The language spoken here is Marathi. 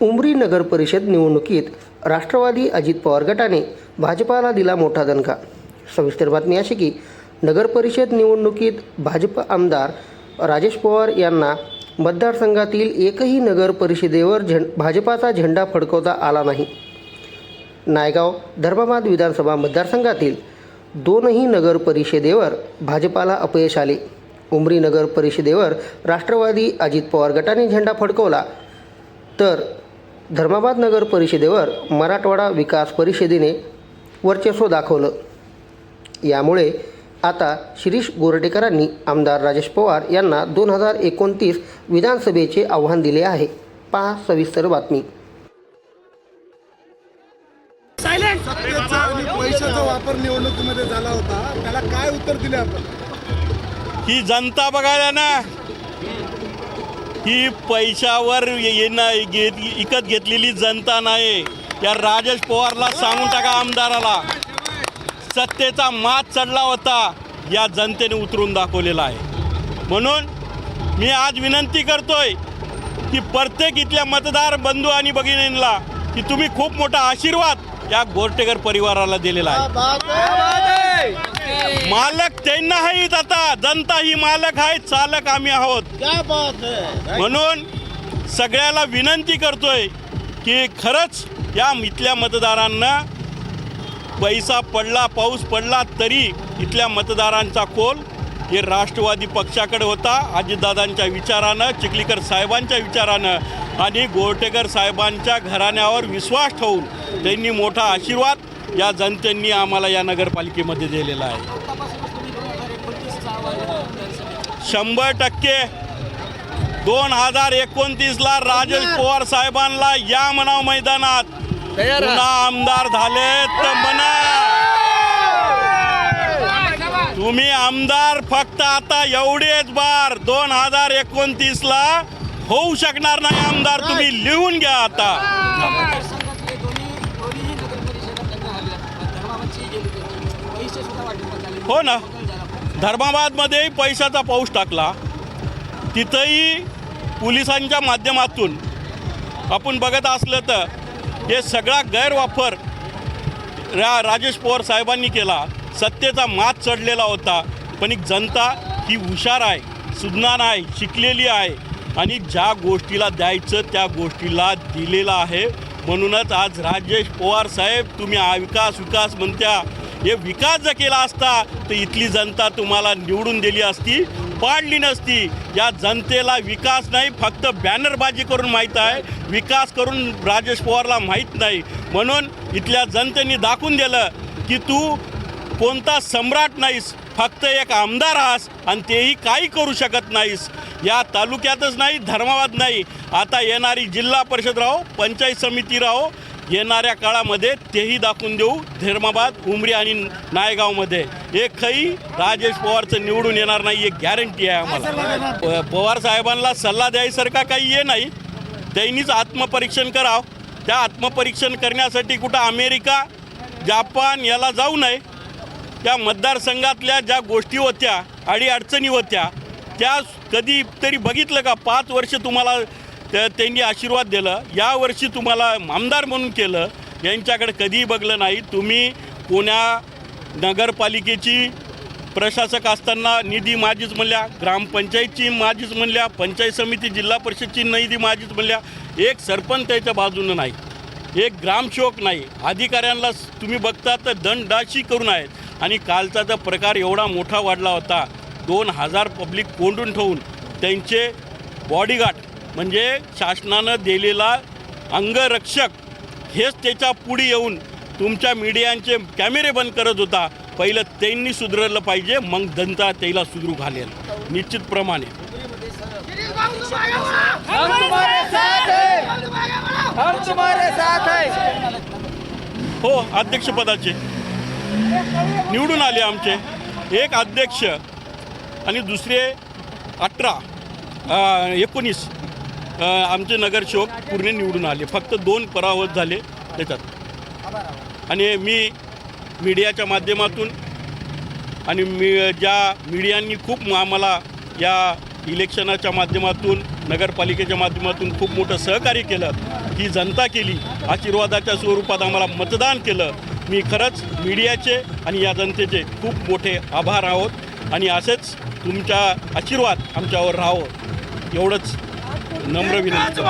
उमरी नगर परिषद निवडणुकीत राष्ट्रवादी अजित पवार गटाने भाजपाला दिला मोठा दणका। सविस्तर बातमी अशी की नगर परिषद निवडणुकीत भाजप आमदार राजेश पवार यांना मतदारसंघातील एकही नगर परिषदेवर भाजपाचा झेंडा फडकवता आला नाही। नायगाव धर्माबाद विधानसभा मतदारसंघातील दोनही नगर परिषदेवर भाजपाला अपयश आले। उमरी नगर परिषदेवर राष्ट्रवादी अजित पवार गटाने झेंडा फडकवला, तर धर्माबाद नगर परिषदेवर मराठवाडा विकास परिषदेने वर्चस्व दाखवलं। यामुळे आता शिरीष गोरटेकरांनी आमदार राजेश पवार यांना 2029 विधानसभेचे आव्हान दिले आहे। पहा सविस्तर बातमी। पैशाचा वापर निवडणुकीमध्ये झाला होता, त्याला काय उत्तर दिले आपण? ही जनता बघायला ना, ही पैशावर विकत घेतलेली जनता नाही। या राजेश पवारला सांगून टाका, आमदाराला सत्तेचा मात चढला होता, या जनतेने उतरून दाखवलेला आहे। म्हणून मी आज विनंती करतोय की प्रत्येक इथल्या मतदार बंधू आणि भगिनींना की तुम्ही खूप मोठा आशीर्वाद या गोरटेकर परिवाराला दिलेला आहे। मालक त्यांना आहेत, आता जनता ही मालक आहे, चालक आम्ही आहोत। म्हणून सगळ्याला विनंती करतोय की खरंच या इथल्या मतदारांना पैसा पडला, पाऊस पडला तरी इथल्या मतदारांचा कौल हे राष्ट्रवादी पक्षाकडे होता। अजितदादांच्या विचारानं, चिखलीकर साहेबांच्या विचारानं आणि गोरटेकर साहेबांच्या घराण्यावर विश्वास ठेवून त्यांनी मोठा आशीर्वाद या जनतेने आम्हाला या नगरपालिकेमध्ये दिलेला आहे। 100% 2029ला राजेश पवार साहेबांना या म्हणाव मैदानात पुन्हा आमदार झाले तर म्हणा। तुम्ही आमदार फक्त आता एवढेच बार 2029ला होऊ शकणार नाही आमदार, तुम्ही लिहून घ्या आता। हो ना, धर्माबादमध्ये पैशाचा पाऊस टाकला, तिथंही पोलिसांच्या माध्यमातून आपण बघत असलं तर हे सगळा गैरवापर राजेश पवार साहेबांनी केला। सत्तेचा मात चढलेला होता, पण एक जनता ही हुशार आहे, सुज्ञान आहे, शिकलेली आहे आणि ज्या गोष्टीला द्यायचं त्या गोष्टीला दिलेलं आहे। म्हणूनच आज राजेश पवार साहेब तुम्ही विकास म्हणत्या, हे विकास जर केला असता तर इथली जनता तुम्हाला निवडून दिली असती, पाडली नसती। या जनतेला विकास नाही, फक्त बॅनरबाजी करून माहीत आहे, विकास करून राजेश पवारला माहीत नाही। म्हणून इथल्या जनतेने दाखवून दिलं की तू कोणता सम्राट नाहीस, फक्त एक आमदार आहेस आणि तेही काही करू शकत नाहीस। या तालुक्यातच नाही, धर्माबाद नाही, आता येणारी जिल्हा परिषद राहो, पंचायत समिती राहो, येणाऱ्या काळामध्ये तेही दाखवून देऊ। धर्माबाद, उमरी आणि नायगावमध्ये एकही राजेश पवारचं निवडून येणार नाही, एक गॅरंटी आहे आम्हाला। पवार साहेबांना सल्ला द्यायसारखा काही हे नाही, त्यांनीच आत्मपरीक्षण करावं। त्या आत्मपरीक्षण करण्यासाठी कुठं अमेरिका, जापान याला जाऊ नये। त्या मतदारसंघातल्या ज्या गोष्टी होत्या, अडीअडचणी होत्या, त्या कधी तरी बघितलं का? 5 वर्ष तुम्हाला त्यांनी आशीर्वाद दिलं, यावर्षी तुम्हाला आमदार म्हणून केलं, यांच्याकडे कधीही बघलं नाही। तुम्ही पुण्या नगरपालिकेची प्रशासक असताना निधी माझीच म्हणल्या, ग्रामपंचायतची माझीच म्हणल्या, पंचायत समिती जिल्हा परिषदची निधी माझीच म्हणल्या, एक सरपंच त्याच्या बाजूनं नाही, एक ग्रामसेवक नाही। अधिकाऱ्यांना तुम्ही बघता तर दंडाशी करून आहेत। आणि कालचा तर प्रकार एवढा मोठा वाढला होता, 2000 पब्लिक कोंडून ठेवून त्यांचे बॉडीगार्ड म्हणजे शासनानं दिलेला अंगरक्षक हेच त्याच्या पुढे येऊन तुमच्या मीडियांचे कॅमेरे बंद करत होता। पहिलं त्यांनी सुधारलं पाहिजे, मग जनता त्याला सुधरू घालेल निश्चितप्रमाणे। हो, अध्यक्षपदाचे निवडून आले आमचे एक अध्यक्ष आणि दुसरे 19 आमचे नगरसेवक पूर्ण निवडून आले, फक्त 2 पराभूत झाले त्याच्यात। आणि मी मीडियाच्या माध्यमातून आणि ज्या मीडियांनी खूप आम्हाला या इलेक्शनाच्या माध्यमातून नगरपालिकेच्या माध्यमातून खूप मोठं सहकार्य केलं, ही जनता केली, आशीर्वादाच्या स्वरूपात आम्हाला मतदान केलं. मी खरंच मीडियाचे आणि या जनतेचे खूप मोठे आभार आहोत आणि असेच तुमचा आशीर्वाद आमच्यावर राहावं एवढंच नम्र विनंती.